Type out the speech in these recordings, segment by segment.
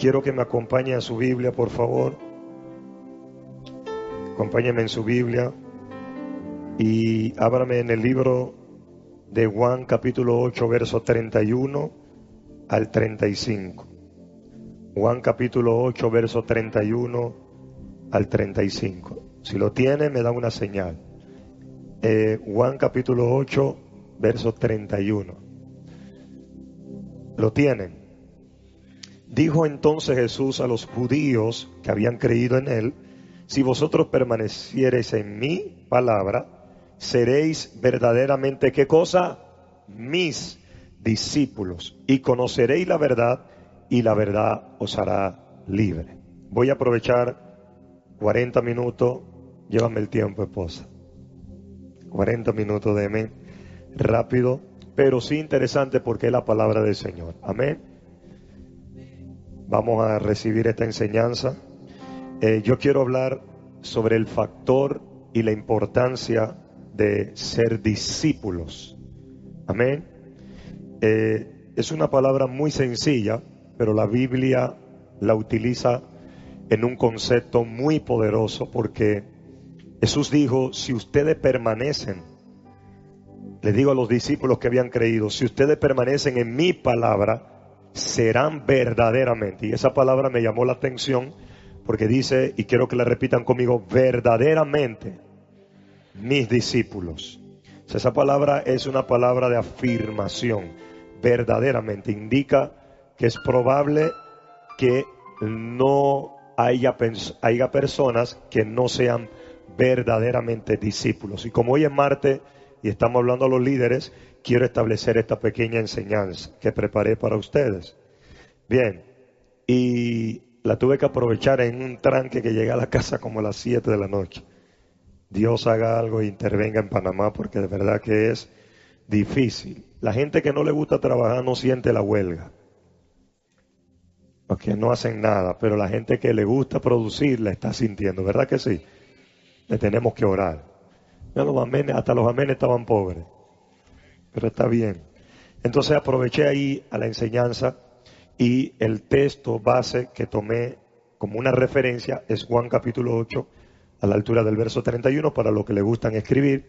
quiero que me acompañe a su Biblia, por favor. Acompáñeme en su Biblia y ábrame en el libro de Juan capítulo 8, versos 31 al 35. Juan capítulo 8, versos 31 al 35. Si lo tiene, me da una señal. Juan capítulo 8, versos 31. ¿Lo tienen? Dijo entonces Jesús a los judíos que habían creído en él: si vosotros permaneciereis en mi palabra, seréis verdaderamente, ¿qué cosa? Mis discípulos, y conoceréis la verdad, y la verdad os hará libre. Voy a aprovechar 40 minutos, llévame el tiempo, esposa. 40 minutos de mí, rápido, pero sí interesante porque es la palabra del Señor. Amén. Vamos a recibir esta enseñanza. Yo quiero hablar sobre el factor y la importancia de ser discípulos. Amén. Es una palabra muy sencilla, pero la Biblia la utiliza en un concepto muy poderoso, porque Jesús dijo: si ustedes permanecen, le digo a los discípulos que habían creído, si ustedes permanecen en mi palabra, serán verdaderamente. Y esa palabra me llamó la atención porque dice, y quiero que la repitan conmigo, verdaderamente mis discípulos. O sea, esa palabra es una palabra de afirmación. Verdaderamente indica que es probable que no haya personas que no sean verdaderamente discípulos. Y como hoy es martes y estamos hablando a los líderes, quiero establecer esta pequeña enseñanza que preparé para ustedes. Bien, y la tuve que aprovechar en un tranque que llegué a la casa como a las 7 de la noche. Dios haga algo e intervenga en Panamá, porque de verdad que es difícil. La gente que no le gusta trabajar no siente la huelga, porque no hacen nada, pero la gente que le gusta producir la está sintiendo, ¿verdad que sí? Le tenemos que orar. Hasta los amenes estaban pobres, pero está bien. Entonces aproveché ahí a la enseñanza, y el texto base que tomé como una referencia es Juan capítulo 8, a la altura del verso 31, para los que le gustan escribir.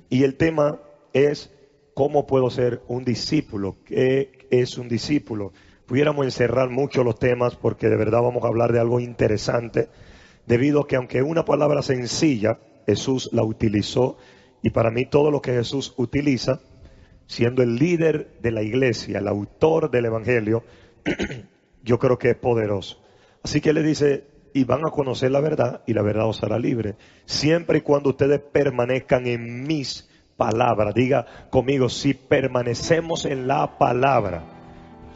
Y el tema es: ¿cómo puedo ser un discípulo? ¿Qué es un discípulo? Pudiéramos encerrar mucho los temas, porque de verdad vamos a hablar de algo interesante, debido a que aunque una palabra sencilla, Jesús la utilizó, y para mí todo lo que Jesús utiliza, siendo el líder de la iglesia, el autor del evangelio, yo creo que es poderoso. Así que le dice: y van a conocer la verdad, y la verdad os hará libre, siempre y cuando ustedes permanezcan en mis palabras. Diga conmigo: si permanecemos en la palabra.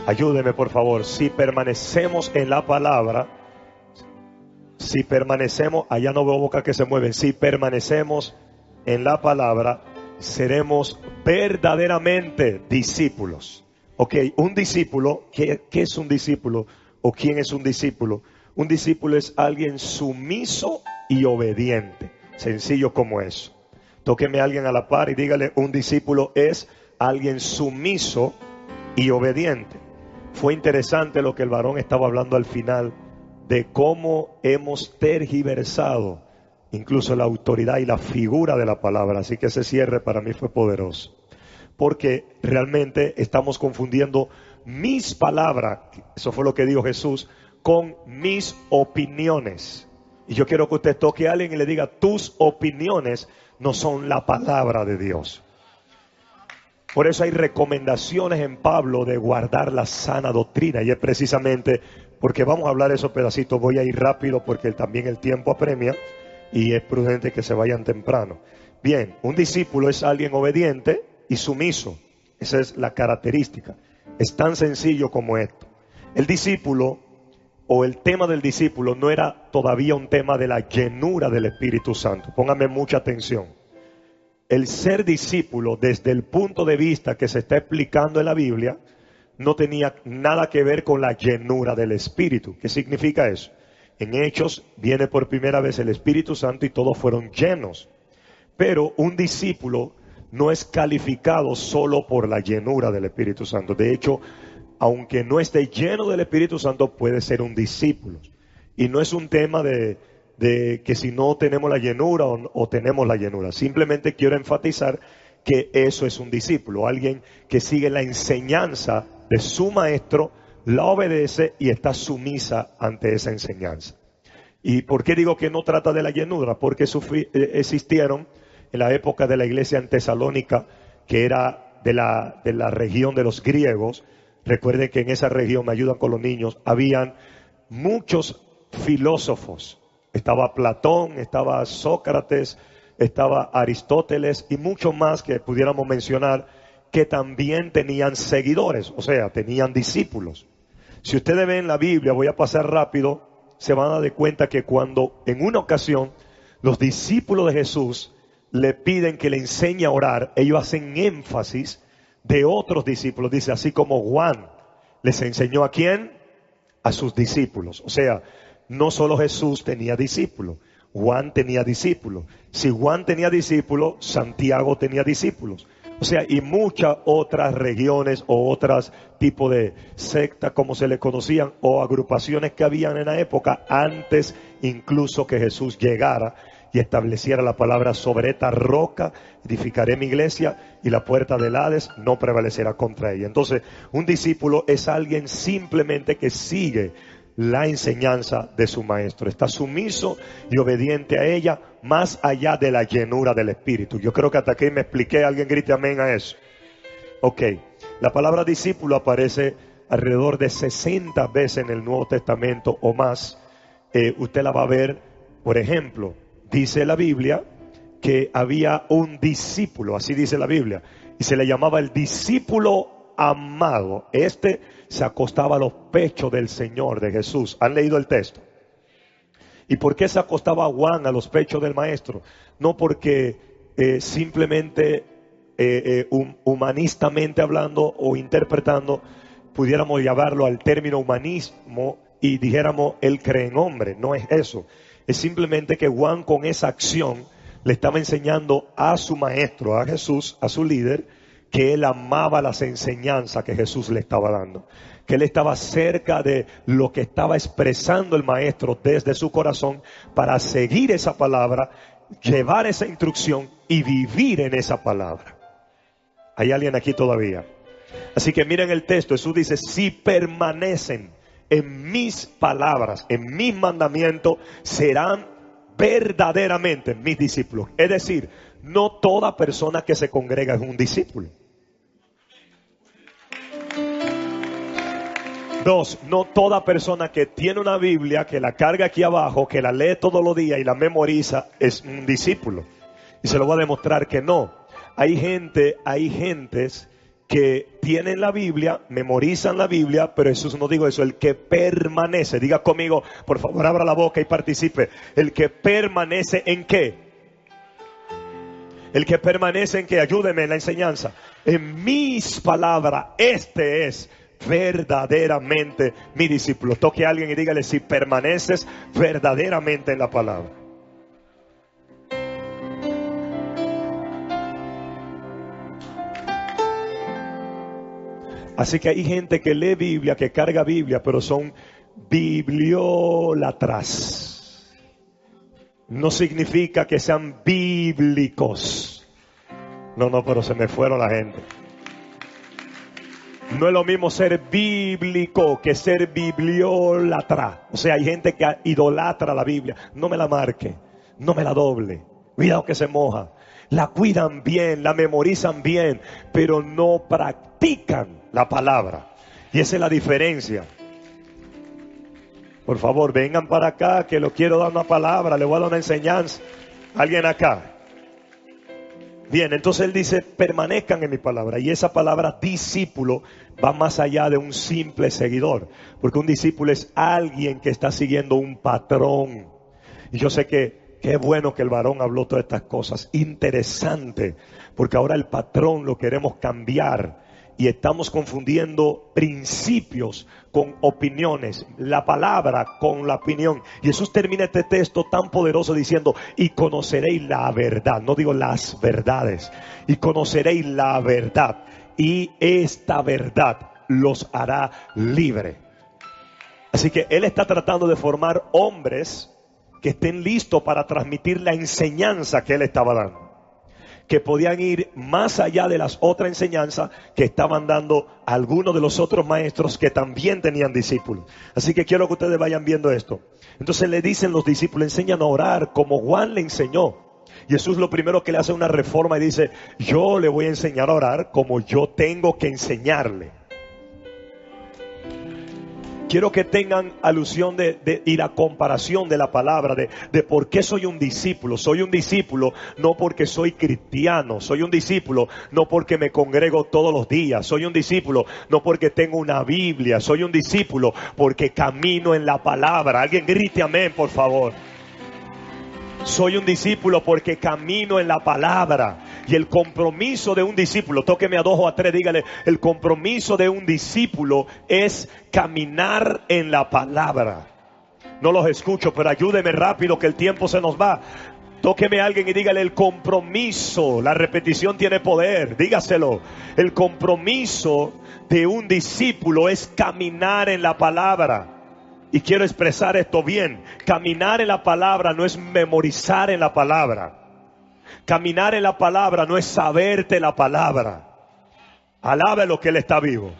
Ayúdeme por favor. Si permanecemos en la palabra, si permanecemos, allá no veo boca que se mueven, si permanecemos en la palabra, seremos verdaderamente discípulos. Ok, un discípulo, ¿qué es un discípulo? ¿O quién es un discípulo? Un discípulo es alguien sumiso y obediente. Sencillo como eso. Tóqueme a alguien a la par y dígale: un discípulo es alguien sumiso y obediente. Fue interesante lo que el varón estaba hablando al final, de cómo hemos tergiversado incluso la autoridad y la figura de la palabra. Así que ese cierre para mí fue poderoso, porque realmente estamos confundiendo mis palabras, eso fue lo que dijo Jesús, con mis opiniones. Y yo quiero que usted toque a alguien y le diga: tus opiniones no son la palabra de Dios. Por eso hay recomendaciones en Pablo de guardar la sana doctrina, y es precisamente porque vamos a hablar de esos pedacitos. Voy a ir rápido porque también el tiempo apremia y es prudente que se vayan temprano. Bien, un discípulo es alguien obediente y sumiso. Esa es la característica. Es tan sencillo como esto. El discípulo, o el tema del discípulo, no era todavía un tema de la llenura del Espíritu Santo. Póngame mucha atención. El ser discípulo, desde el punto de vista que se está explicando en la Biblia, no tenía nada que ver con la llenura del Espíritu. ¿Qué significa eso? En Hechos viene por primera vez el Espíritu Santo y todos fueron llenos. Pero un discípulo no es calificado solo por la llenura del Espíritu Santo. De hecho, aunque no esté lleno del Espíritu Santo, puede ser un discípulo. Y no es un tema de que si no tenemos la llenura o tenemos la llenura. Simplemente quiero enfatizar que eso es un discípulo, alguien que sigue la enseñanza de su maestro, la obedece y está sumisa ante esa enseñanza. ¿Y por qué digo que no trata de la llenura? Porque existieron en la época de la iglesia en Tesalónica, que era de la región de los griegos. Recuerden que en esa región, me ayudan con los niños, habían muchos filósofos. Estaba Platón, estaba Sócrates, estaba Aristóteles y muchos más que pudiéramos mencionar, que también tenían seguidores, o sea, tenían discípulos. Si ustedes ven la Biblia, voy a pasar rápido, se van a dar cuenta que cuando en una ocasión los discípulos de Jesús le piden que le enseñe a orar, ellos hacen énfasis de otros discípulos. Dice, así como Juan les enseñó ¿a quién? A sus discípulos. O sea, no solo Jesús tenía discípulos, Juan tenía discípulos. Si Juan tenía discípulos, Santiago tenía discípulos. O sea, y muchas otras regiones o otros tipos de sectas, como se le conocían, o agrupaciones que habían en la época, antes incluso que Jesús llegara y estableciera la palabra: sobre esta roca edificaré mi iglesia y la puerta del Hades no prevalecerá contra ella. Entonces, un discípulo es alguien simplemente que sigue la enseñanza de su maestro, está sumiso y obediente a ella, más allá de la llenura del Espíritu. Yo creo que hasta aquí me expliqué. Alguien grite amén a eso. Ok, la palabra discípulo aparece alrededor de 60 veces en el Nuevo Testamento o más. Usted la va a ver, por ejemplo, dice la Biblia que había un discípulo, así dice la Biblia, y se le llamaba el discípulo amado. Se acostaba a los pechos del Señor, de Jesús. ¿Han leído el texto? ¿Y por qué se acostaba Juan a los pechos del maestro? No porque simplemente humanistamente hablando o interpretando pudiéramos llevarlo al término humanismo y dijéramos él cree en hombre. No es eso. Es simplemente que Juan, con esa acción, le estaba enseñando a su maestro, a Jesús, a su líder, que él amaba las enseñanzas que Jesús le estaba dando, que él estaba cerca de lo que estaba expresando el maestro desde su corazón para seguir esa palabra, llevar esa instrucción y vivir en esa palabra. ¿Hay alguien aquí todavía? Así que miren el texto. Jesús dice: si permanecen en mis palabras, en mis mandamientos, serán verdaderamente mis discípulos. Es decir, no toda persona que se congrega es un discípulo. 2, no toda persona que tiene una Biblia, que la carga aquí abajo, que la lee todos los días y la memoriza, es un discípulo. Y se lo voy a demostrar que no. Hay gentes que tienen la Biblia, memorizan la Biblia, pero Jesús no dijo eso. El que permanece, diga conmigo, por favor, abra la boca y participe. El que permanece ¿en qué? El que permanece ¿en qué? Ayúdeme en la enseñanza. En mis palabras, este es verdaderamente mi discípulo. Toque a alguien y dígale: si permaneces verdaderamente en la palabra. Así que hay gente que lee Biblia, que carga Biblia, pero son bibliólatras. No significa que sean bíblicos. No, pero se me fueron la gente. No es lo mismo ser bíblico que ser bibliólatra. O sea, hay gente que idolatra la Biblia. No me la marque, no me la doble. Cuidado que se moja. La cuidan bien, la memorizan bien, pero no practican la palabra. Y esa es la diferencia. Por favor, vengan para acá, que lo quiero dar una palabra, le voy a dar una enseñanza. ¿Alguien acá? Bien, entonces él dice: permanezcan en mi palabra. Y esa palabra discípulo va más allá de un simple seguidor, porque un discípulo es alguien que está siguiendo un patrón. Y yo sé que qué bueno que el varón habló todas estas cosas. Interesante, porque ahora el patrón lo queremos cambiar y estamos confundiendo principios con opiniones, la palabra con la opinión. Y Jesús termina este texto tan poderoso diciendo: y conoceréis la verdad. No digo las verdades. Y conoceréis la verdad. Y esta verdad los hará libre. Así que Él está tratando de formar hombres que estén listos para transmitir la enseñanza que Él estaba dando, que podían ir más allá de las otras enseñanzas que estaban dando algunos de los otros maestros que también tenían discípulos. Así que quiero que ustedes vayan viendo esto. Entonces le dicen los discípulos, enseñan a orar como Juan le enseñó. Y Jesús lo primero que le hace una reforma y dice, yo le voy a enseñar a orar como yo tengo que enseñarle. Quiero que tengan alusión y la comparación de la palabra, de por qué soy un discípulo. Soy un discípulo no porque soy cristiano. Soy un discípulo no porque me congrego todos los días. Soy un discípulo no porque tengo una Biblia. Soy un discípulo porque camino en la palabra. Alguien grite amén, por favor. Soy un discípulo porque camino en la palabra. Y el compromiso de un discípulo, tóqueme a 2 o a 3, dígale, el compromiso de un discípulo es caminar en la palabra. No los escucho, pero ayúdeme rápido que el tiempo se nos va. Tóqueme a alguien y dígale el compromiso. La repetición tiene poder, dígaselo. El compromiso de un discípulo es caminar en la palabra. Y quiero expresar esto bien. Caminar en la palabra no es memorizar en la palabra. Caminar en la palabra no es saberte la palabra. Alabe lo que Él está vivo.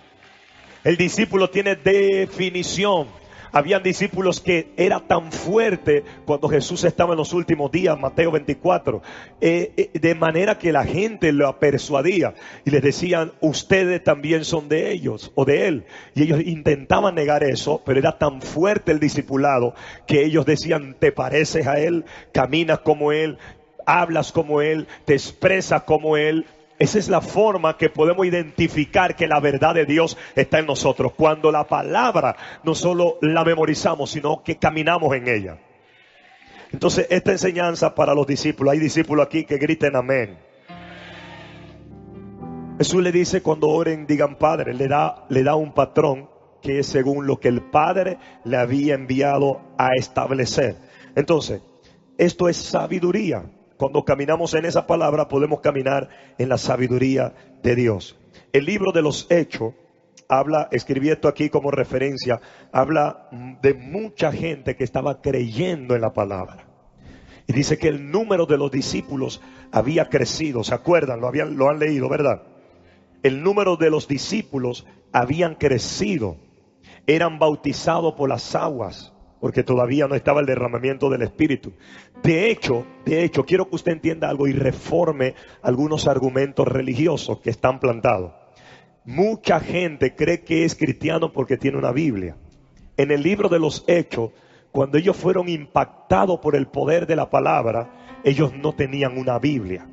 El discípulo tiene definición. Habían discípulos que era tan fuerte cuando Jesús estaba en los últimos días, Mateo 24, de manera que la gente lo persuadía y les decían, ustedes también son de ellos o de Él. Y ellos intentaban negar eso, pero era tan fuerte el discipulado que ellos decían, te pareces a Él, caminas como Él, hablas como Él, te expresas como Él. Esa es la forma que podemos identificar que la verdad de Dios está en nosotros. Cuando la palabra no solo la memorizamos, sino que caminamos en ella. Entonces, esta enseñanza para los discípulos. Hay discípulos aquí que griten amén. Jesús le dice cuando oren, digan Padre. Le da un patrón que es según lo que el Padre le había enviado a establecer. Entonces, esto es sabiduría. Cuando caminamos en esa palabra podemos caminar en la sabiduría de Dios. El libro de los Hechos habla, escribí esto aquí como referencia, habla de mucha gente que estaba creyendo en la palabra. Y dice que el número de los discípulos había crecido. ¿Se acuerdan? Lo han leído, ¿verdad? El número de los discípulos habían crecido. Eran bautizados por las aguas, porque todavía no estaba el derramamiento del Espíritu. De hecho, quiero que usted entienda algo y reforme algunos argumentos religiosos que están plantados. Mucha gente cree que es cristiano porque tiene una Biblia. En el libro de los Hechos, cuando ellos fueron impactados por el poder de la palabra, ellos no tenían una Biblia.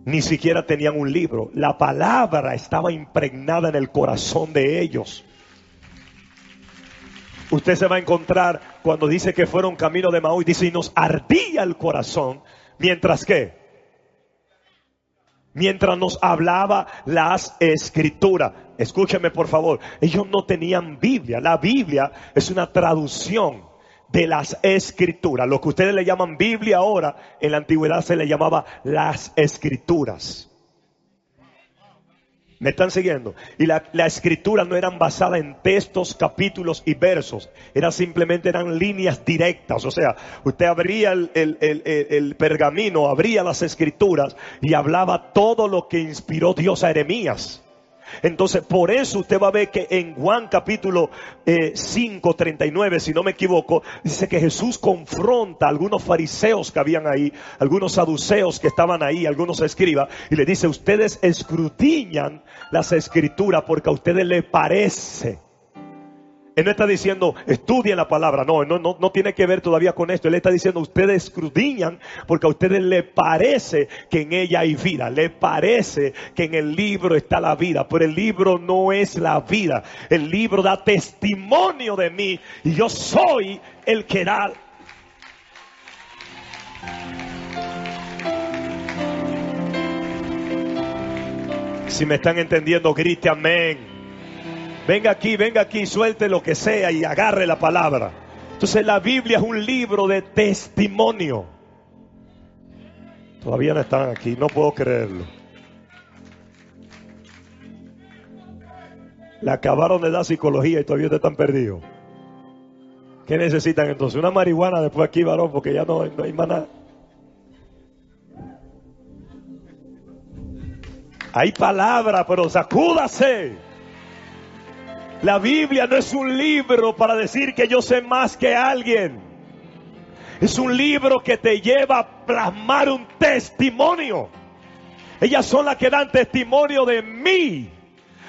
Ni siquiera tenían un libro. La palabra estaba impregnada en el corazón de ellos. Usted se va a encontrar cuando dice que fueron camino de Maús, dice y nos ardía el corazón, mientras que, mientras nos hablaba las escrituras. Escúcheme por favor, ellos no tenían Biblia. La Biblia es una traducción de las escrituras. Lo que ustedes le llaman Biblia ahora, en la antigüedad se le llamaba las escrituras. ¿Me están siguiendo? Y la escritura no eran basadas en textos, capítulos y versos. Eran líneas directas. O sea, usted abría el pergamino, abría las escrituras y hablaba todo lo que inspiró Dios a Jeremías. Entonces, por eso usted va a ver que en Juan capítulo 5, 39, si no me equivoco, dice que Jesús confronta a algunos fariseos que habían ahí, algunos saduceos que estaban ahí, algunos escribas, y le dice, ustedes escudriñan las escrituras porque a ustedes les parece. Él no está diciendo, estudien la palabra. No tiene que ver todavía con esto. Él está diciendo, ustedes escudriñan porque a ustedes les parece que en ella hay vida. Les parece que en el libro está la vida. Pero el libro no es la vida. El libro da testimonio de mí. Y yo soy el que da. Si me están entendiendo, grite amén. Venga aquí, suelte lo que sea y agarre la palabra. Entonces la Biblia es un libro de testimonio. Todavía no están aquí, no puedo creerlo. Le acabaron de dar psicología y todavía ustedes están perdidos. ¿Qué necesitan entonces? Una marihuana después aquí, varón, porque ya no hay más nada. Hay palabra, pero sacúdase. La Biblia no es un libro para decir que yo sé más que alguien. Es un libro que te lleva a plasmar un testimonio. Ellas son las que dan testimonio de mí.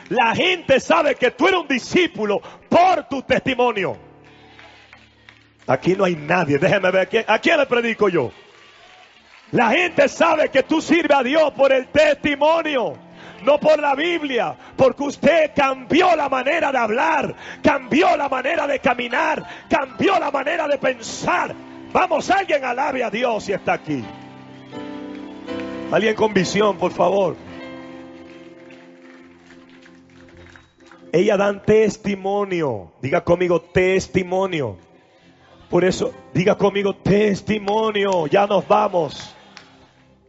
La gente sabe que tú eres un discípulo por tu testimonio. Aquí no hay nadie. Déjeme ver a quién le predico yo. La gente sabe que tú sirves a Dios por el testimonio, no por la Biblia, porque usted cambió la manera de hablar, cambió la manera de caminar, cambió la manera de pensar. Vamos, alguien alabe a Dios si está aquí. Alguien con visión, por favor. Ellas dan testimonio. Diga conmigo, testimonio. Por eso, diga conmigo, testimonio. Ya nos vamos.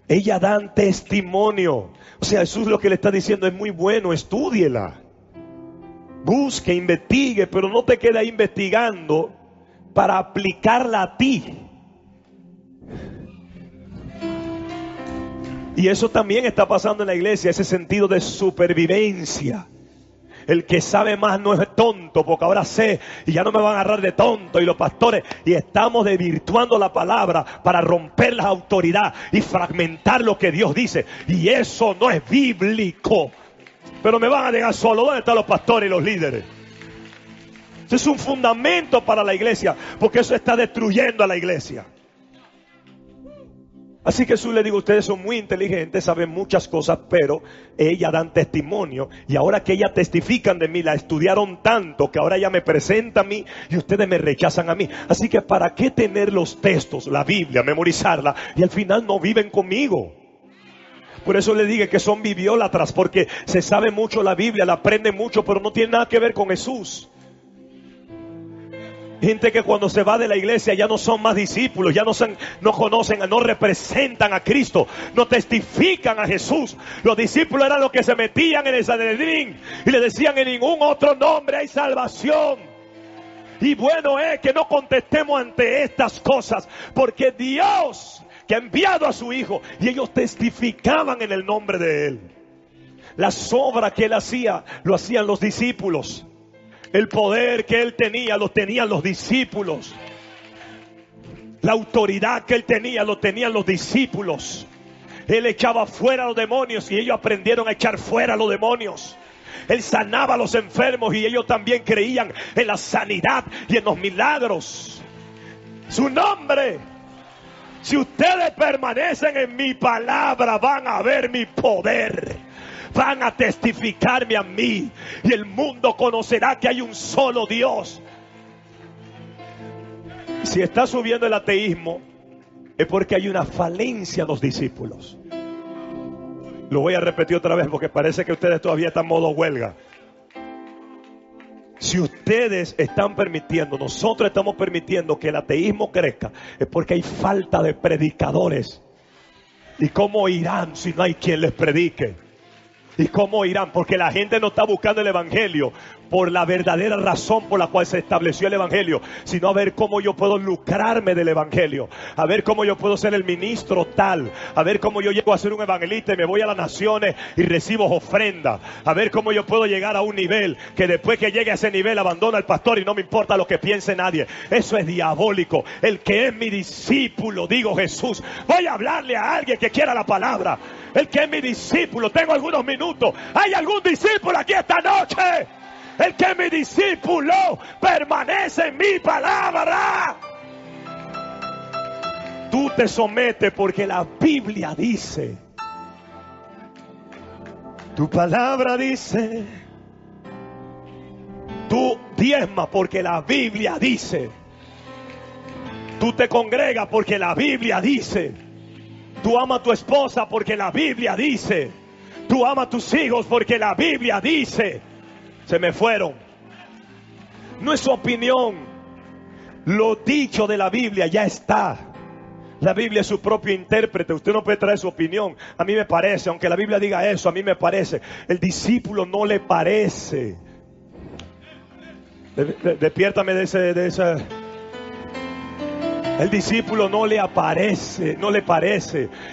Ellas dan testimonio. O sea, Jesús lo que le está diciendo es muy bueno, estúdiela. Busque, investigue, pero no te quede ahí investigando para aplicarla a ti. Y eso también está pasando en la iglesia, ese sentido de supervivencia. El que sabe más no es tonto, porque ahora sé y ya no me van a agarrar de tonto. Y los pastores, y estamos desvirtuando la palabra para romper la autoridad y fragmentar lo que Dios dice. Y eso no es bíblico. Pero me van a dejar solo. ¿Dónde están los pastores y los líderes? Eso es un fundamento para la iglesia, porque eso está destruyendo a la iglesia. Así que Jesús le digo, ustedes son muy inteligentes, saben muchas cosas, pero ellas dan testimonio. Y ahora que ellas testifican de mí, la estudiaron tanto que ahora ella me presenta a mí y ustedes me rechazan a mí. Así que ¿para qué tener los textos, la Biblia, memorizarla y al final no viven conmigo? Por eso le dije que son bibliólatras, porque se sabe mucho la Biblia, la aprenden mucho, pero no tiene nada que ver con Jesús. Gente que cuando se va de la iglesia ya no son más discípulos, ya no conocen, no representan a Cristo, no testifican a Jesús. Los discípulos eran los que se metían en el Sanedrín y le decían: en ningún otro nombre hay salvación. Y bueno es que no contestemos ante estas cosas, porque Dios que ha enviado a su Hijo, y ellos testificaban en el nombre de Él. Las obras que Él hacía, lo hacían los discípulos. El poder que Él tenía, lo tenían los discípulos. La autoridad que Él tenía, lo tenían los discípulos. Él echaba fuera a los demonios y ellos aprendieron a echar fuera a los demonios. Él sanaba a los enfermos y ellos también creían en la sanidad y en los milagros. Su nombre. Si ustedes permanecen en mi palabra, van a ver mi poder. Van a testificarme a mí y el mundo conocerá que hay un solo Dios. Si está subiendo el ateísmo, es porque hay una falencia en los discípulos. Lo voy a repetir otra vez porque parece que ustedes todavía están en modo huelga. Si ustedes están permitiendo, nosotros estamos permitiendo que el ateísmo crezca, es porque hay falta de predicadores. ¿Y cómo irán si no hay quien les predique? ¿Y cómo irán? Porque la gente no está buscando el evangelio por la verdadera razón por la cual se estableció el evangelio, sino a ver cómo yo puedo lucrarme del evangelio, a ver cómo yo puedo ser el ministro tal, a ver cómo yo llego a ser un evangelista y me voy a las naciones y recibo ofrenda, a ver cómo yo puedo llegar a un nivel que después que llegue a ese nivel abandono al pastor y no me importa lo que piense nadie. Eso es diabólico. El que es mi discípulo, digo Jesús, voy a hablarle a alguien que quiera la palabra. El que es mi discípulo, tengo algunos minutos. ¿Hay algún discípulo aquí esta noche? El que es mi discípulo permanece en mi palabra. Tú te sometes porque la Biblia dice. Tu palabra dice. Tú diezmas porque la Biblia dice. Tú te congregas porque la Biblia dice. Tú amas a tu esposa porque la Biblia dice. Tú amas a tus hijos porque la Biblia dice. Se me fueron. No es su opinión. Lo dicho de la Biblia ya está. La Biblia es su propio intérprete. Usted no puede traer su opinión. A mí me parece, aunque la Biblia diga eso, a mí me parece. El discípulo no le parece. Despiértame de esa. El discípulo no le parece.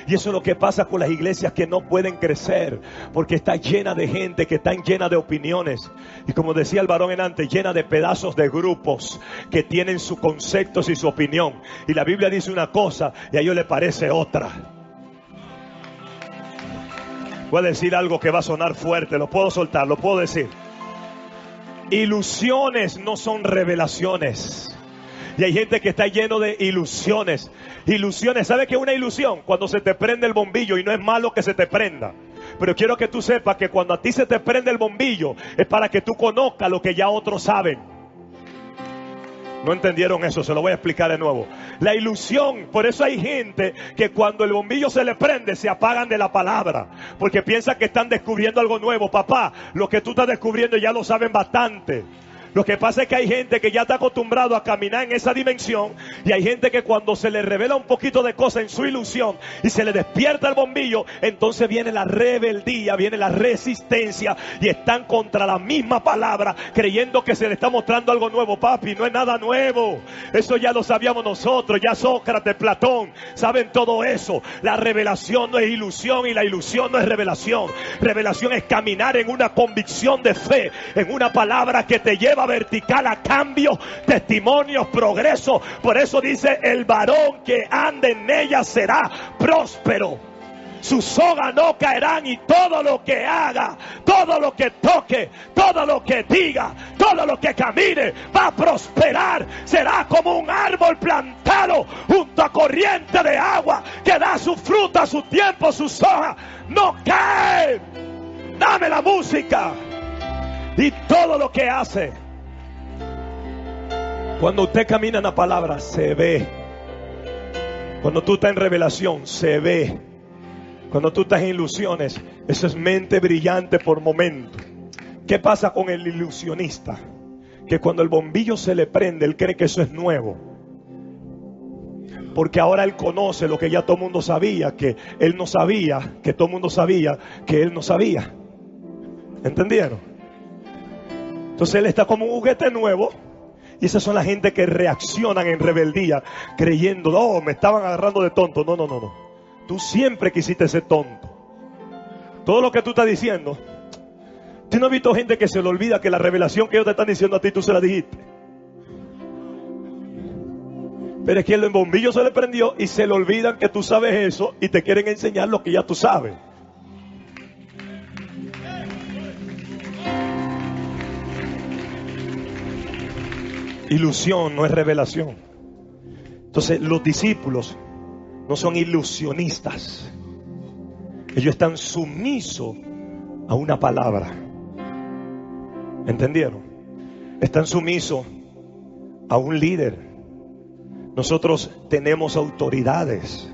Y eso es lo que pasa con las iglesias que no pueden crecer, porque está llena de gente que están llena de opiniones. Y como decía el varón en antes, llena de pedazos de grupos que tienen sus conceptos y su opinión. Y la Biblia dice una cosa y a ellos les parece otra. Voy a decir algo que va a sonar fuerte, lo puedo soltar, lo puedo decir. Ilusiones no son revelaciones. Y hay gente que está lleno de ilusiones. Ilusiones, ¿sabe qué es una ilusión? Cuando se te prende el bombillo, y no es malo que se te prenda. Pero quiero que tú sepas que cuando a ti se te prende el bombillo, es para que tú conozcas lo que ya otros saben. No entendieron eso, se lo voy a explicar de nuevo. La ilusión, por eso hay gente que cuando el bombillo se le prende, se apagan de la palabra. Porque piensan que están descubriendo algo nuevo. Papá, lo que tú estás descubriendo ya lo saben bastante. Lo que pasa es que hay gente que ya está acostumbrado a caminar en esa dimensión, y hay gente que cuando se le revela un poquito de cosa en su ilusión y se le despierta el bombillo, entonces viene la rebeldía, viene la resistencia, y están contra la misma palabra creyendo que se le está mostrando algo nuevo. Papi, no es nada nuevo, eso ya lo sabíamos nosotros, ya Sócrates, Platón saben todo eso. La revelación no es ilusión y la ilusión no es revelación. Revelación es caminar en una convicción de fe, en una palabra que te lleva vertical a cambio, testimonios, progreso. Por eso dice: el varón que ande en ella será próspero, sus sogas no caerán, y todo lo que haga, todo lo que toque, todo lo que diga, todo lo que camine va a prosperar. Será como un árbol plantado junto a corriente de agua, que da su fruta a su tiempo, sus hojas no caen. Dame la música. Y todo lo que hace, cuando usted camina en la palabra, se ve. Cuando tú estás en revelación, se ve. Cuando tú estás en ilusiones, eso es mente brillante por momento. ¿Qué pasa con el ilusionista? Que cuando el bombillo se le prende, él cree que eso es nuevo. Porque ahora él conoce lo que ya todo el mundo sabía, que él no sabía, que todo el mundo sabía, que él no sabía. ¿Entendieron? Entonces él está como un juguete nuevo. Y esas son la gente que reaccionan en rebeldía, creyendo: no, me estaban agarrando de tonto. No. Tú siempre quisiste ser tonto. Todo lo que tú estás diciendo, ¿tú no has visto gente que se le olvida que la revelación que ellos te están diciendo a ti, tú se la dijiste? Pero es que el bombillo se le prendió y se le olvidan que tú sabes eso, y te quieren enseñar lo que ya tú sabes. Ilusión no es revelación. Entonces los discípulos no son ilusionistas. Ellos están sumisos a una palabra. ¿Entendieron? Están sumisos a un líder. Nosotros tenemos autoridades.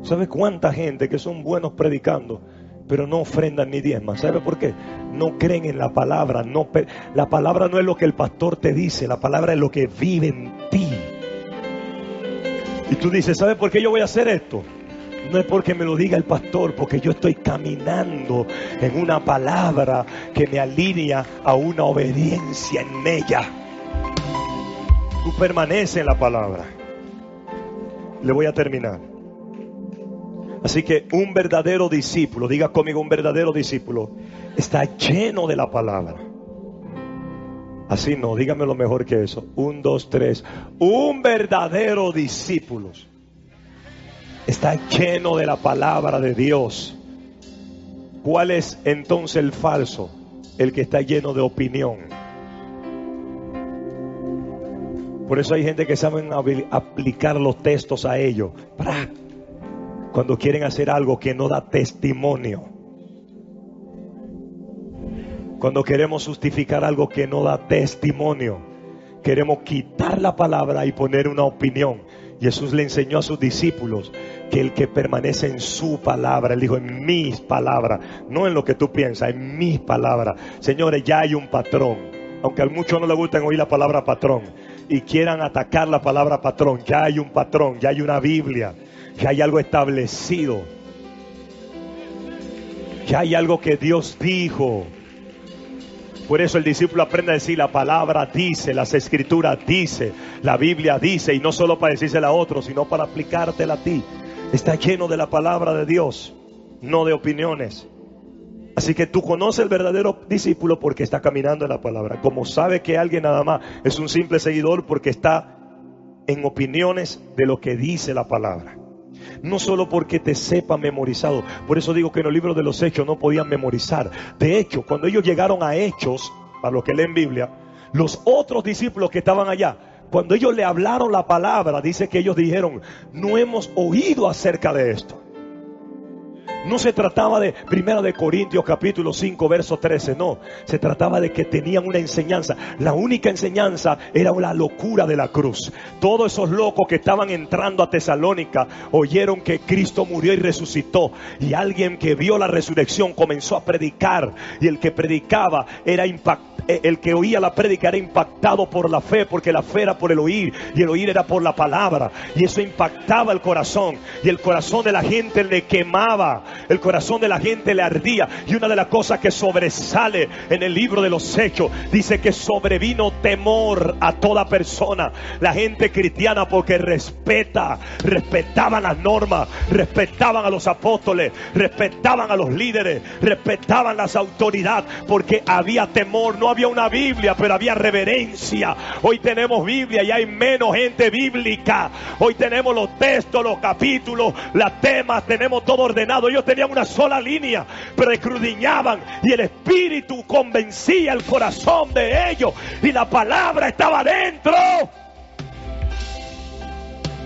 ¿Sabe cuánta gente que son buenos predicando, pero no ofrendan ni diezman? ¿Sabe por qué? No creen en la palabra. La palabra no es lo que el pastor te dice, la palabra es lo que vive en ti. Y tú dices: ¿sabe por qué yo voy a hacer esto? No es porque me lo diga el pastor, porque yo estoy caminando en una palabra que me alinea a una obediencia en ella. Tú permaneces en la palabra. Le voy a terminar. Así que un verdadero discípulo, diga conmigo, un verdadero discípulo está lleno de la palabra. Así no, dígamelo mejor que eso. 1, 2, 3. Un verdadero discípulo está lleno de la palabra de Dios. ¿Cuál es entonces el falso? El que está lleno de opinión. Por eso hay gente que saben aplicar los textos a ellos. Cuando quieren hacer algo que no da testimonio. Cuando queremos justificar algo que no da testimonio. Queremos quitar la palabra y poner una opinión. Jesús le enseñó a sus discípulos que el que permanece en su palabra, él dijo: en mis palabras, no en lo que tú piensas, en mis palabras. Señores, ya hay un patrón. Aunque a muchos no les gusta oír la palabra patrón y quieran atacar la palabra patrón, ya hay un patrón, ya hay una Biblia, ya hay algo establecido, ya hay algo que Dios dijo. Por eso el discípulo aprende a decir: la palabra dice, las escrituras dice, la Biblia dice. Y no solo para decírsela a otros, sino para aplicártela a ti. Está lleno de la palabra de Dios, no de opiniones. Así que tú conoces el verdadero discípulo porque está caminando en la palabra. Como sabe que alguien nada más es un simple seguidor porque está en opiniones de lo que dice la palabra. No solo porque te sepa memorizado. Por eso digo que en los libros de los Hechos no podían memorizar. De hecho, cuando ellos llegaron a Hechos, para los que leen Biblia, los otros discípulos que estaban allá, cuando ellos le hablaron la palabra, dice que ellos dijeron: no hemos oído acerca de esto. No se trataba de 1 Corintios capítulo 5 verso 13, no. Se trataba de que tenían una enseñanza. La única enseñanza era la locura de la cruz. Todos esos locos que estaban entrando a Tesalónica oyeron que Cristo murió y resucitó. Y alguien que vio la resurrección comenzó a predicar. Y el que predicaba era el que oía la prédica era impactado por la fe, porque la fe era por el oír y el oír era por la palabra, y eso impactaba el corazón, y el corazón de la gente le quemaba, el corazón de la gente le ardía. Y una de las cosas que sobresale en el libro de los Hechos, dice que sobrevino temor a toda persona. La gente cristiana, porque respetaban las normas, respetaban a los apóstoles, respetaban a los líderes, respetaban las autoridades, porque había temor. No había una Biblia, pero había reverencia. Hoy tenemos Biblia y hay menos gente bíblica. Hoy tenemos los textos, los capítulos, los temas, tenemos todo ordenado. Ellos tenían una sola línea, pero escudriñaban y el Espíritu convencía el corazón de ellos y la palabra estaba dentro.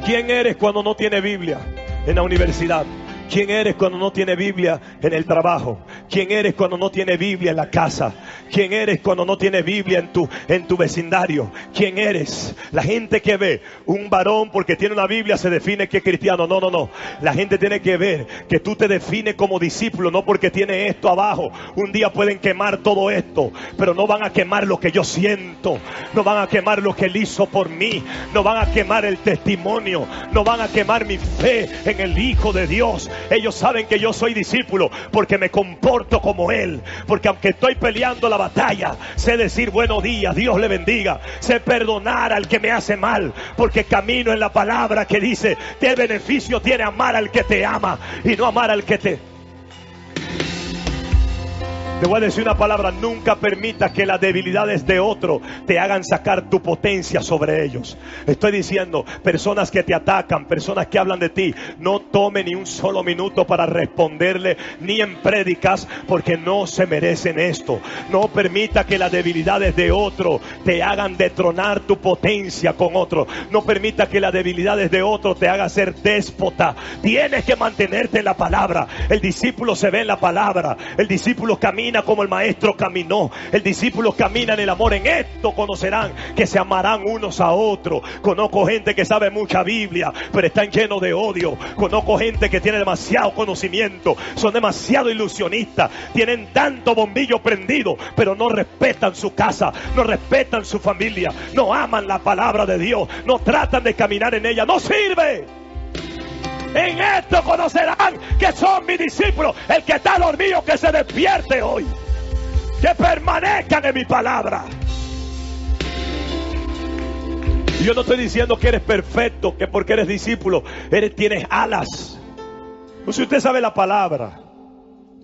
¿Quién eres cuando no tienes Biblia en la universidad? ¿Quién eres cuando no tienes Biblia en el trabajo? ¿Quién eres cuando no tienes Biblia en la casa? ¿Quién eres cuando no tienes Biblia en tu vecindario? ¿Quién eres? La gente que ve un varón porque tiene una Biblia se define que es cristiano. No, no, no. La gente tiene que ver que tú te defines como discípulo, no porque tiene esto abajo. Un día pueden quemar todo esto, pero no van a quemar lo que yo siento. No van a quemar lo que Él hizo por mí. No van a quemar el testimonio. No van a quemar mi fe en el Hijo de Dios. Ellos saben que yo soy discípulo porque me comporto como Él, porque aunque estoy peleando la batalla, sé decir buenos días, Dios le bendiga, sé perdonar al que me hace mal, porque camino en la palabra que dice: ¿qué beneficio tiene amar al que te ama y no amar al que te... Te voy a decir una palabra: nunca permitas que las debilidades de otro te hagan sacar tu potencia sobre ellos. Estoy diciendo, personas que te atacan, personas que hablan de ti, no tome ni un solo minuto para responderle, ni en prédicas, porque no se merecen esto. No permita que las debilidades de otro te hagan detronar tu potencia con otro. No permita que las debilidades de otro te hagan ser déspota. Tienes que mantenerte en la palabra. El discípulo se ve en la palabra. El discípulo camina como el maestro caminó. El discípulo camina en el amor. En esto conocerán que se amarán unos a otros. Conozco gente que sabe mucha Biblia, pero están llenos de odio. Conozco gente que tiene demasiado conocimiento, son demasiado ilusionistas, tienen tanto bombillo prendido, pero no respetan su casa, no respetan su familia, no aman la palabra de Dios, no tratan de caminar en ella. No sirve. En esto conocerán que son mis discípulos. El que está dormido, que se despierte hoy, que permanezcan en mi palabra. Y yo no estoy diciendo que eres perfecto, que porque eres discípulo tienes alas. Pues si usted sabe la palabra,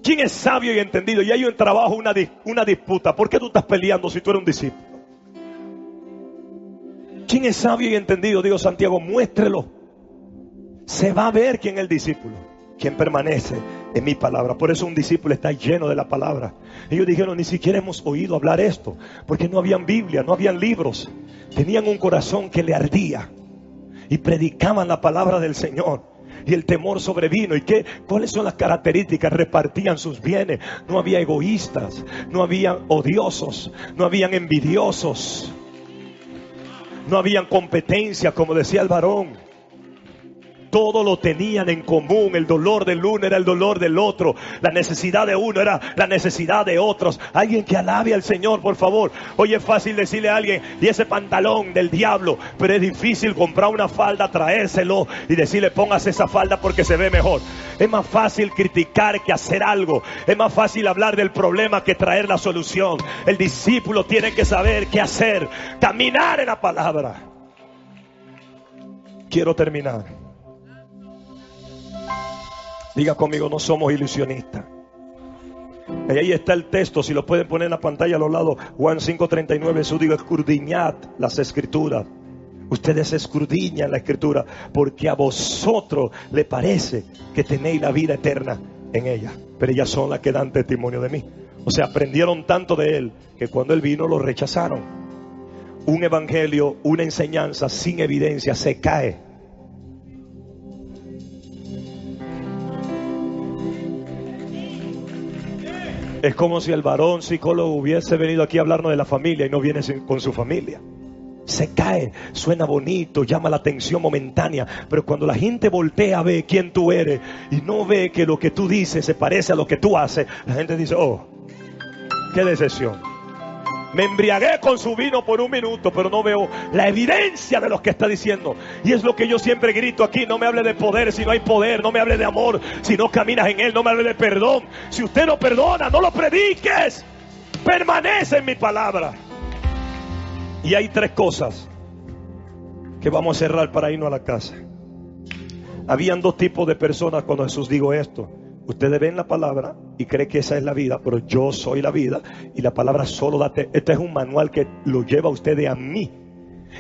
¿quién es sabio y entendido? Y hay un trabajo, una disputa. ¿Por qué tú estás peleando si tú eres un discípulo? ¿Quién es sabio y entendido? Digo, Santiago, muéstrelo. Se va a ver quién es el discípulo, quién permanece en mi palabra. Por eso un discípulo está lleno de la palabra. Ellos dijeron: ni siquiera hemos oído hablar esto, porque no habían Biblia, no habían libros. Tenían un corazón que le ardía y predicaban la palabra del Señor. Y el temor sobrevino. ¿Y cuáles son las características? Repartían sus bienes. No había egoístas, no habían odiosos, no habían envidiosos, no habían competencia, como decía el varón. todo lo tenían en común. El dolor del uno era el dolor del otro. La necesidad de uno era la necesidad de otros. Alguien que alabe al Señor, por favor. Hoy es fácil decirle a alguien: y ese pantalón del diablo, pero es difícil comprar una falda, traérselo y decirle: póngase esa falda porque se ve mejor. Es más fácil criticar que hacer algo. Es más fácil hablar del problema que traer la solución. El discípulo tiene que saber qué hacer, caminar en la palabra. Quiero terminar. Diga conmigo: no somos ilusionistas. Y ahí está el texto, si lo pueden poner en la pantalla a los lados. Juan 5:39, Jesús dijo: escudriñad las escrituras. Ustedes escudriñan la escritura, porque a vosotros le parece que tenéis la vida eterna en ella, pero ellas son las que dan testimonio de mí. O sea, aprendieron tanto de él que cuando él vino lo rechazaron. Un evangelio, una enseñanza sin evidencia se cae. Es como si el varón psicólogo hubiese venido aquí a hablarnos de la familia y no viene con su familia. Se cae, suena bonito, llama la atención momentánea, pero cuando la gente voltea a ver quién tú eres y no ve que lo que tú dices se parece a lo que tú haces, la gente dice: oh, qué decepción. Me embriagué con su vino por un minuto, pero no veo la evidencia de lo que está diciendo. Y es lo que yo siempre grito aquí: no me hable de poder si no hay poder, no me hable de amor si no caminas en él, no me hable de perdón si usted no perdona, no lo prediques. Permanece en mi palabra. Y hay tres cosas que vamos a cerrar para irnos a la casa. Habían dos tipos de personas cuando Jesús dijo esto. Ustedes ven la palabra y creen que esa es la vida, pero yo soy la vida y la palabra solo da. Este es un manual que lo lleva a ustedes a mí.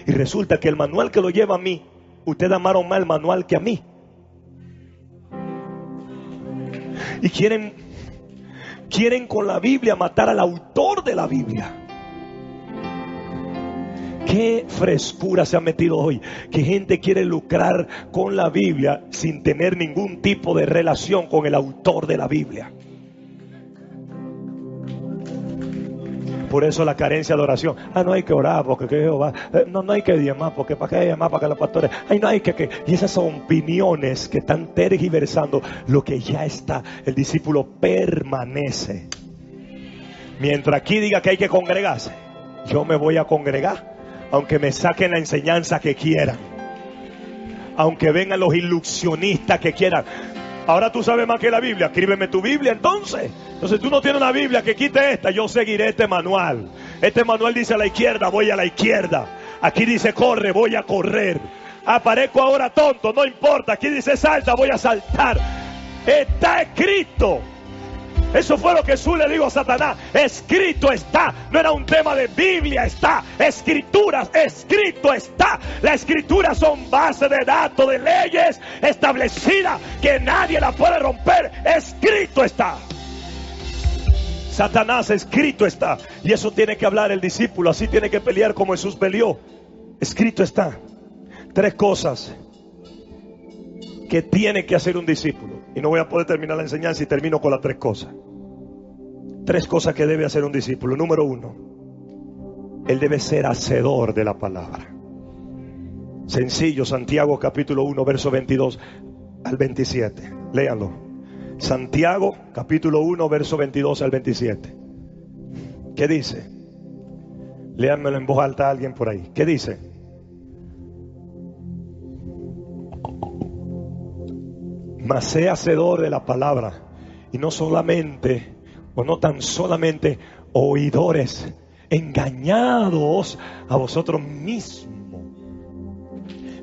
Y resulta que el manual que lo lleva a mí, ustedes amaron más el manual que a mí. Y quieren con la Biblia matar al autor de la Biblia. Qué frescura se ha metido hoy, que gente quiere lucrar con la Biblia sin tener ningún tipo de relación con el autor de la Biblia. Por eso la carencia de oración. No hay que orar porque Jehová, no hay que diezmar porque para qué diezmar, para que los pastores, no hay que. Y esas son opiniones que están tergiversando lo que ya está. El discípulo permanece. Mientras aquí diga que hay que congregarse, yo me voy a congregar. Aunque me saquen la enseñanza que quieran, aunque vengan los ilusionistas que quieran. Ahora tú sabes más que la Biblia, escríbeme tu Biblia entonces. Entonces tú no tienes una Biblia, que quite esta, yo seguiré este manual. Este manual dice a la izquierda, voy a la izquierda. Aquí dice corre, voy a correr. Aparezco ahora tonto, no importa. Aquí dice salta, voy a saltar. Está escrito. Eso fue lo que Jesús le dijo a Satanás: escrito está. No era un tema de Biblia, está. Escrituras, escrito está. Las escrituras son base de datos, de leyes establecidas que nadie la puede romper. Escrito está. Satanás, escrito está. Y eso tiene que hablar el discípulo. Así tiene que pelear como Jesús peleó. Escrito está. Tres cosas que tiene que hacer un discípulo. Y no voy a poder terminar la enseñanza y termino con las tres cosas. Tres cosas que debe hacer un discípulo. Número uno, él debe ser hacedor de la palabra. Sencillo, Santiago capítulo 1, verso 22 al 27. Léanlo. Santiago capítulo 1, verso 22 al 27. ¿Qué dice? Léanmelo en voz alta a alguien por ahí. ¿Qué dice? Mas sé hacedor de la palabra, y no solamente, o no tan solamente oidores, engañados a vosotros mismos.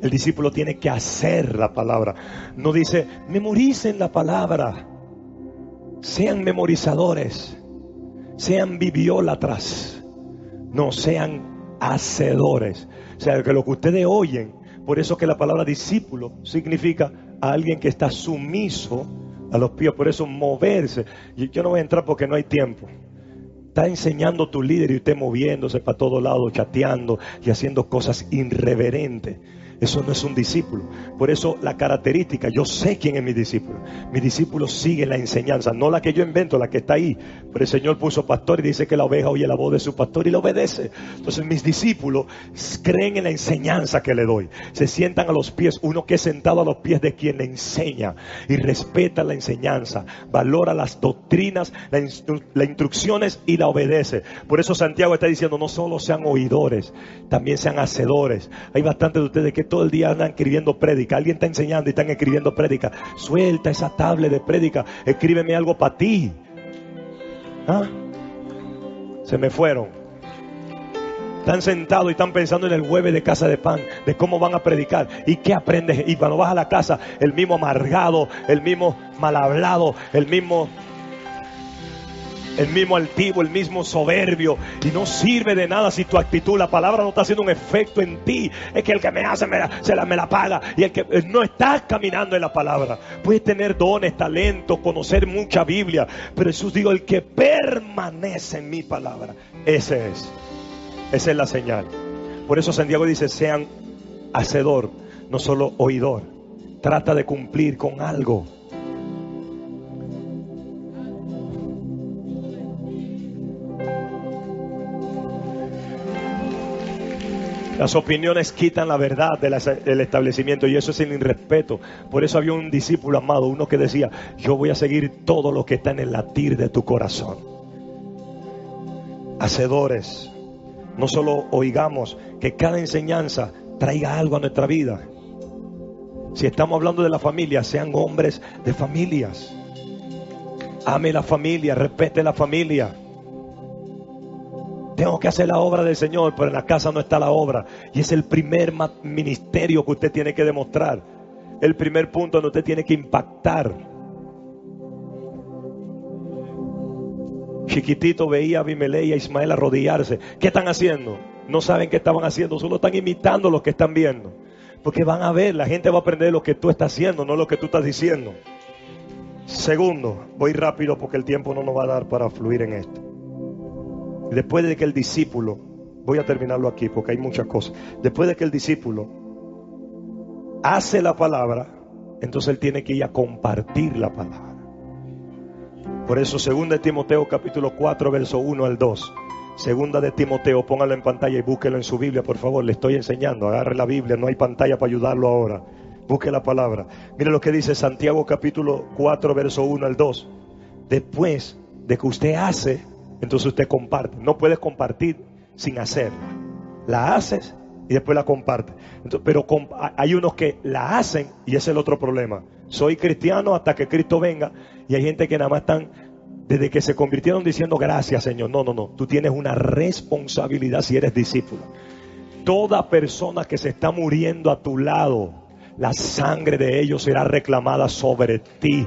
El discípulo tiene que hacer la palabra. No dice memoricen la palabra. Sean memorizadores, sean bibliólatras. No, sean hacedores. O sea, que lo que ustedes oyen. Por eso que la palabra discípulo significa a alguien que está sumiso a los pies. Por eso moverse. Y yo no voy a entrar porque no hay tiempo. Está enseñando tu líder y usted moviéndose para todos lados, chateando y haciendo cosas irreverentes. Eso no es un discípulo. Por eso la característica, yo sé quién es mi discípulo. Mi discípulo sigue la enseñanza, no la que yo invento, la que está ahí. Pero el Señor puso pastor y dice que la oveja oye la voz de su pastor y le obedece. Entonces mis discípulos creen en la enseñanza que le doy. Se sientan a los pies, uno que es sentado a los pies de quien le enseña y respeta la enseñanza, valora las doctrinas, las instrucciones y la obedece. Por eso Santiago está diciendo, no solo sean oidores, también sean hacedores. Hay bastantes de ustedes que todo el día andan escribiendo prédica. Alguien está enseñando y están escribiendo prédica. Suelta esa tablet de prédica, escríbeme algo para ti. ¿Ah? Se me fueron. Están sentados y están pensando en el jueves de Casa de Pan, de cómo van a predicar y qué aprendes. Y cuando vas a la casa, el mismo amargado, el mismo mal hablado, el mismo altivo, el mismo soberbio, y no sirve de nada si tu actitud, la palabra no está haciendo un efecto en ti. Es que el que me hace me la paga, y el que no está caminando en la palabra. Puedes tener dones, talentos, conocer mucha Biblia, pero Jesús dijo, el que permanece en mi palabra, esa es la señal. Por eso Santiago dice, sean hacedor, no solo oidor. Trata de cumplir con algo. Las opiniones quitan la verdad del establecimiento, y eso es el irrespeto. Por eso había un discípulo amado, uno que decía, yo voy a seguir todo lo que está en el latir de tu corazón. Hacedores, no solo oigamos, que cada enseñanza traiga algo a nuestra vida. Si estamos hablando de la familia, sean hombres de familias. Ame la familia, respete la familia. Tengo que hacer la obra del Señor, pero en la casa no está la obra. Y es el primer ministerio que usted tiene que demostrar. El primer punto donde usted tiene que impactar. Chiquitito veía a Abimelech y a Ismael arrodillarse. ¿Qué están haciendo? No saben qué estaban haciendo, solo están imitando lo que están viendo. Porque van a ver, la gente va a aprender lo que tú estás haciendo, no lo que tú estás diciendo. Segundo, voy rápido porque el tiempo no nos va a dar para fluir en esto. Después de que el discípulo, voy a terminarlo aquí porque hay muchas cosas. Después de que el discípulo hace la palabra, entonces él tiene que ir a compartir la palabra. Por eso 2 de Timoteo capítulo 4 verso 1 al 2. 2 de Timoteo, póngalo en pantalla y búsquelo en su Biblia, por favor. Le estoy enseñando, agarre la Biblia, no hay pantalla para ayudarlo ahora. Busque la palabra. Mire lo que dice Santiago capítulo 4 verso 1 al 2. Después de que usted hace, entonces usted comparte. No puedes compartir sin hacerla. La haces y después la compartes. Entonces, pero hay unos que la hacen y ese es el otro problema. Soy cristiano hasta que Cristo venga, y hay gente que nada más están desde que se convirtieron diciendo gracias, Señor. No. Tú tienes una responsabilidad si eres discípulo. Toda persona que se está muriendo a tu lado, la sangre de ellos será reclamada sobre ti.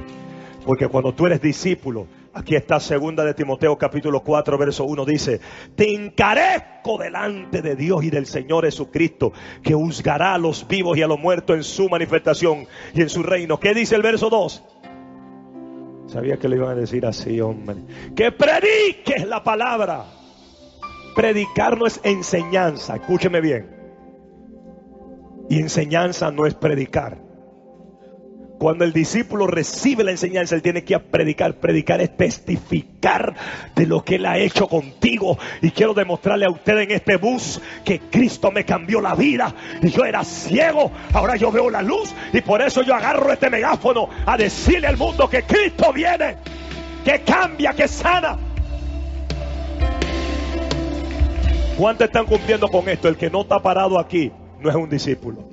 Porque cuando tú eres discípulo, aquí está 2 de Timoteo capítulo 4 verso 1, dice, te encarezco delante de Dios y del Señor Jesucristo, que juzgará a los vivos y a los muertos en su manifestación y en su reino. ¿Qué dice el verso 2? Sabía que le iban a decir así, hombre. Que prediques la palabra. Predicar no es enseñanza, escúcheme bien. Y enseñanza no es predicar. Cuando el discípulo recibe la enseñanza, él tiene que predicar. Predicar es testificar de lo que él ha hecho contigo. Y quiero demostrarle a usted en este bus que Cristo me cambió la vida. Y yo era ciego, ahora yo veo la luz. Y por eso yo agarro este megáfono a decirle al mundo que Cristo viene, que cambia, que sana. ¿Cuántos están cumpliendo con esto? El que no está parado aquí no es un discípulo.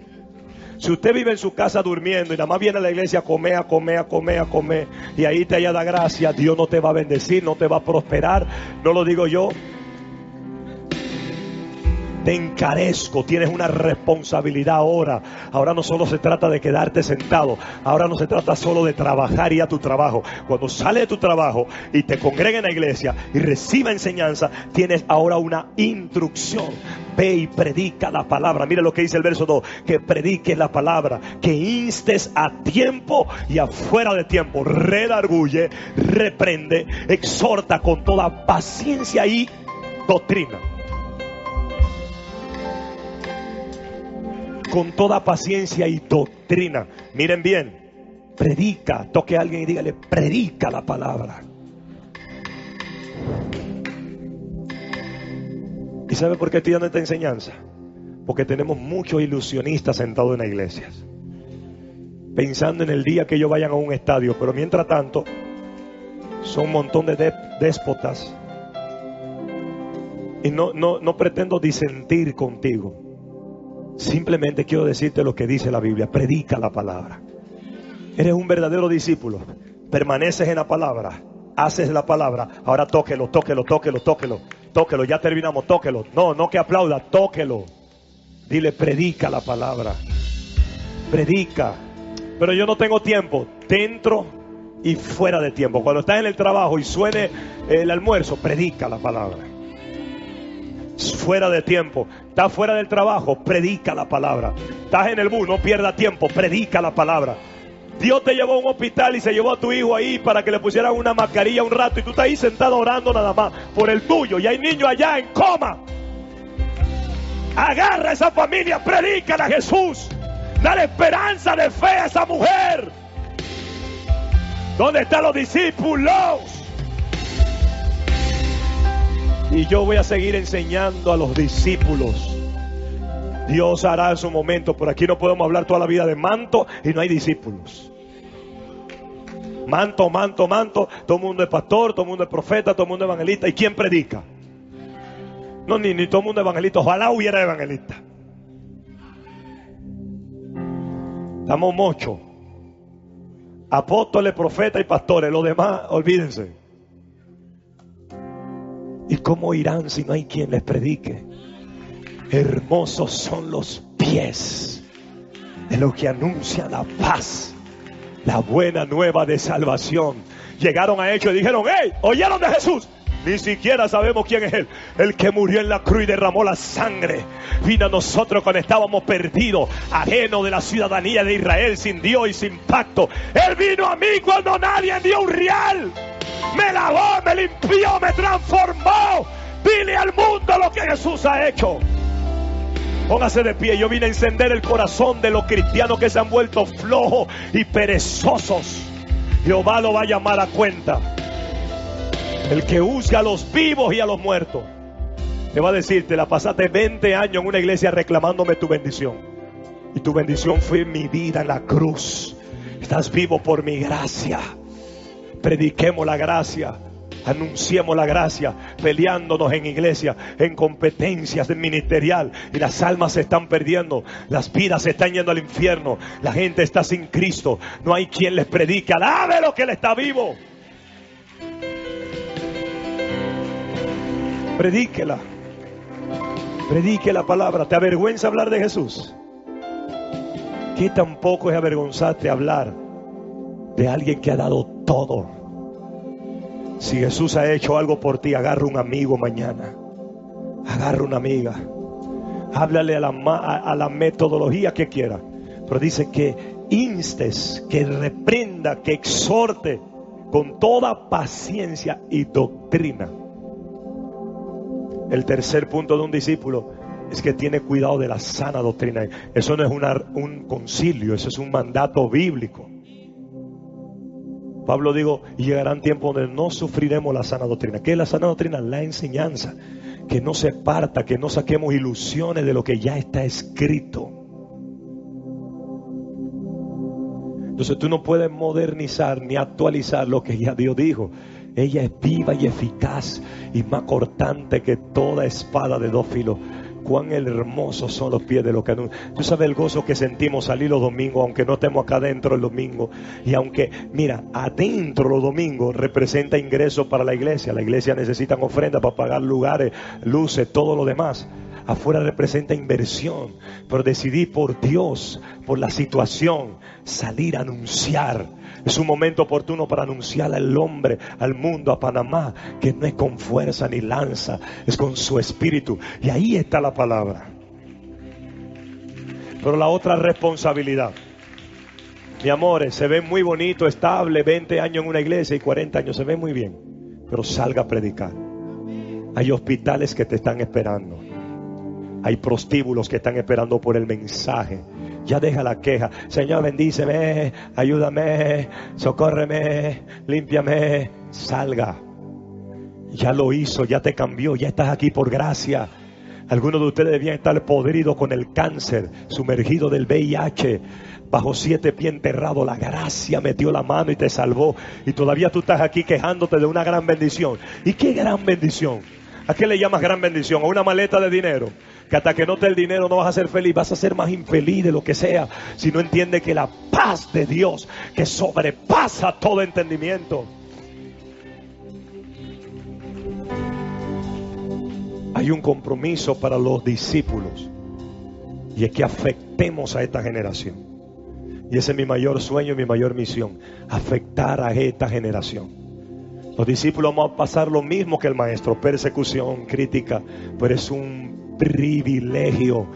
Si usted vive en su casa durmiendo y nada más viene a la iglesia a comer, y ahí te haya da gracia, Dios no te va a bendecir, no te va a prosperar. No lo digo yo. Te encarezco, tienes una responsabilidad ahora. Ahora no solo se trata de quedarte sentado, ahora no se trata solo de trabajar y a tu trabajo. Cuando sales de tu trabajo y te congregas en la iglesia y reciba enseñanza, tienes ahora una instrucción. Ve y predica la palabra. Mire lo que dice el verso 2, que prediques la palabra, que instes a tiempo y afuera de tiempo, redarguye, reprende, exhorta con toda paciencia y doctrina. con toda paciencia y doctrina. Miren bien, predica, toque a alguien y dígale, predica la palabra. ¿Y sabe por qué estoy dando esta enseñanza? Porque tenemos muchos ilusionistas sentados en las iglesias, pensando en el día que ellos vayan a un estadio, pero mientras tanto son un montón de déspotas. Y no pretendo disentir contigo, simplemente quiero decirte lo que dice la Biblia. Predica la palabra. Eres un verdadero discípulo, permaneces en la palabra, haces la palabra. Ahora tóquelo, ya terminamos, tóquelo. No que aplauda, tóquelo. Dile, predica la palabra, predica. Pero yo no tengo tiempo, dentro y fuera de tiempo. Cuando estás en el trabajo y suene el almuerzo, predica la palabra. Fuera de tiempo, estás fuera del trabajo, predica la palabra. Estás en el bus, no pierdas tiempo, predica la palabra. Dios te llevó a un hospital y se llevó a tu hijo ahí para que le pusieran una mascarilla un rato, y tú estás ahí sentado orando nada más por el tuyo, y hay niños allá en coma. Agarra a esa familia, predícala a Jesús. Dale esperanza de fe a esa mujer. ¿Dónde están los discípulos? Y yo voy a seguir enseñando a los discípulos. Dios hará en su momento. Por aquí no podemos hablar toda la vida de manto y no hay discípulos. Manto. Todo el mundo es pastor, todo el mundo es profeta, todo el mundo es evangelista. ¿Y quién predica? No, ni todo el mundo es evangelista. Ojalá hubiera evangelista. Estamos muchos. Apóstoles, profetas y pastores. Los demás, olvídense. ¿Y cómo irán si no hay quien les predique? Hermosos son los pies de los que anuncian la paz, la buena nueva de salvación. Llegaron a Hechos y dijeron, ¡hey! ¿Oyeron de Jesús? Ni siquiera sabemos quién es Él. El que murió en la cruz y derramó la sangre. Vino a nosotros cuando estábamos perdidos, ajenos de la ciudadanía de Israel, sin Dios y sin pacto. Él vino a mí cuando nadie dio un real. Me lavó, me limpió, me transformó. Dile al mundo lo que Jesús ha hecho. Póngase de pie. Yo vine a encender el corazón de los cristianos que se han vuelto flojos y perezosos. Jehová lo va a llamar a cuenta. El que juzga a los vivos y a los muertos. Te va a decir, te la pasaste 20 años en una iglesia reclamándome tu bendición. Y tu bendición fue mi vida en la cruz. Estás vivo por mi gracia. Prediquemos la gracia. Anunciemos la gracia, peleándonos en iglesia, en competencias ministerial, y las almas se están perdiendo, las vidas se están yendo al infierno, la gente está sin Cristo, no hay quien les predique. Alabe lo que Él está vivo. Predíquela, predique la palabra. ¿Te avergüenza hablar de Jesús? ¿Qué tampoco es avergonzarte hablar de alguien que ha dado todo? Si Jesús ha hecho algo por ti, agarra un amigo mañana. Agarra una amiga. Háblale a la metodología que quiera. Pero dice que instes, que reprenda, que exhorte con toda paciencia y doctrina. El tercer punto de un discípulo es que tiene cuidado de la sana doctrina. Eso no es un concilio, eso es un mandato bíblico. Pablo dijo, y llegarán tiempos donde no sufriremos la sana doctrina. ¿Qué es la sana doctrina? La enseñanza. Que no se parta, que no saquemos ilusiones de lo que ya está escrito. Entonces tú no puedes modernizar ni actualizar lo que ya Dios dijo. Ella es viva y eficaz y más cortante que toda espada de dos filos. Cuán hermosos son los pies de los que anuncian. Tú sabes el gozo que sentimos salir los domingos, aunque no estemos acá adentro el domingo. Y aunque, mira, adentro los domingos representa ingresos para la iglesia. La iglesia necesita ofrendas para pagar lugares, luces, todo lo demás. Afuera representa inversión. Pero decidí por Dios, por la situación, salir a anunciar. Es un momento oportuno para anunciar al hombre, al mundo, a Panamá, que no es con fuerza ni lanza, es con su espíritu. Y ahí está la palabra. Pero la otra responsabilidad, mi amores, se ve muy bonito, estable, 20 años en una iglesia y 40 años, se ve muy bien. Pero salga a predicar. Hay hospitales que te están esperando. Hay prostíbulos que están esperando por el mensaje. Ya deja la queja. Señor, bendíceme, ayúdame, socórreme, límpiame. Salga. Ya lo hizo, ya te cambió, ya estás aquí por gracia. Algunos de ustedes debían estar podridos con el cáncer, sumergido del VIH, bajo 7 pies enterrado. La gracia metió la mano y te salvó. Y todavía tú estás aquí quejándote de una gran bendición. ¿Y qué gran bendición? ¿A qué le llamas gran bendición? ¿A una maleta de dinero? Que hasta que no te el dinero no vas a ser feliz, vas a ser más infeliz de lo que sea, si no entiendes que la paz de Dios, que sobrepasa todo entendimiento. Hay un compromiso para los discípulos, y es que afectemos a esta generación. Y ese es mi mayor sueño y mi mayor misión, afectar a esta generación. Los discípulos vamos a pasar lo mismo que el maestro, persecución, crítica, pero es un privilegio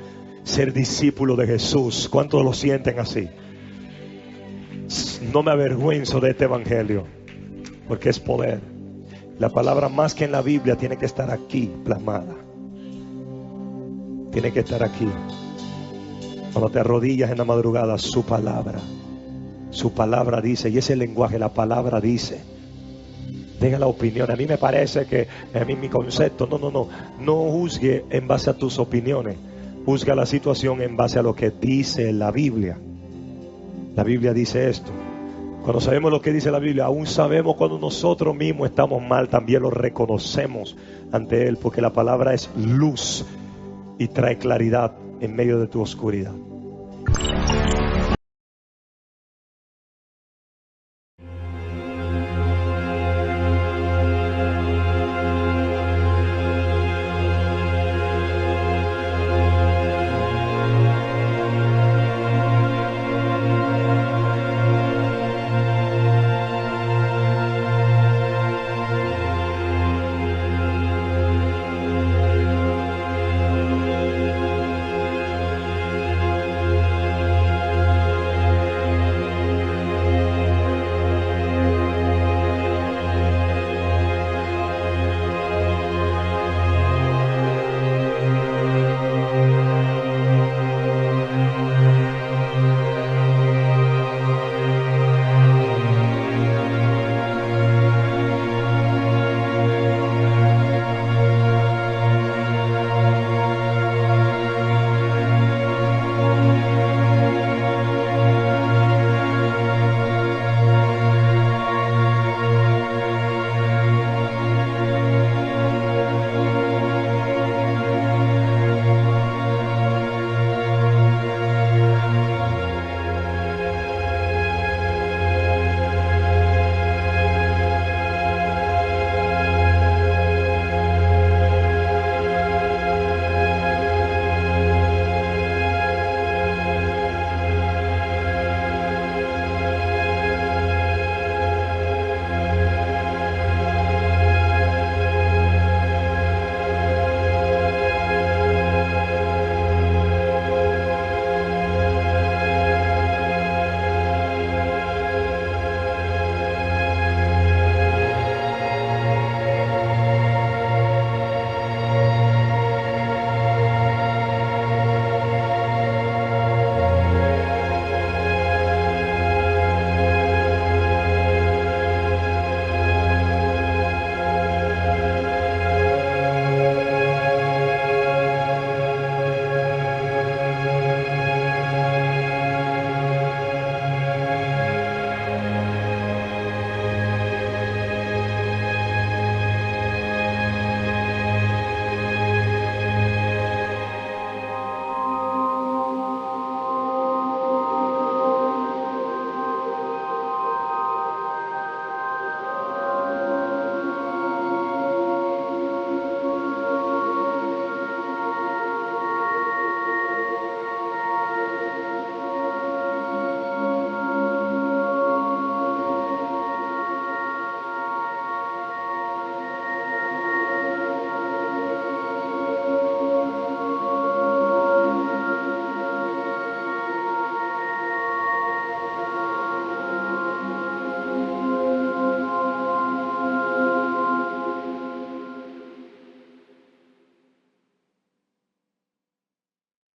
ser discípulo de Jesús. ¿Cuántos lo sienten así? No me avergüenzo de este evangelio, porque es poder. La palabra, más que en la Biblia, tiene que estar aquí plasmada. Tiene que estar aquí. Cuando te arrodillas en la madrugada, su palabra dice, y ese lenguaje, la palabra dice. Deja la opinión. A mí me parece que, a mí mi concepto, no juzgue en base a tus opiniones. Juzga la situación en base a lo que dice la Biblia. La Biblia dice esto. Cuando sabemos lo que dice la Biblia, aún sabemos cuando nosotros mismos estamos mal, también lo reconocemos ante Él, porque la palabra es luz y trae claridad en medio de tu oscuridad.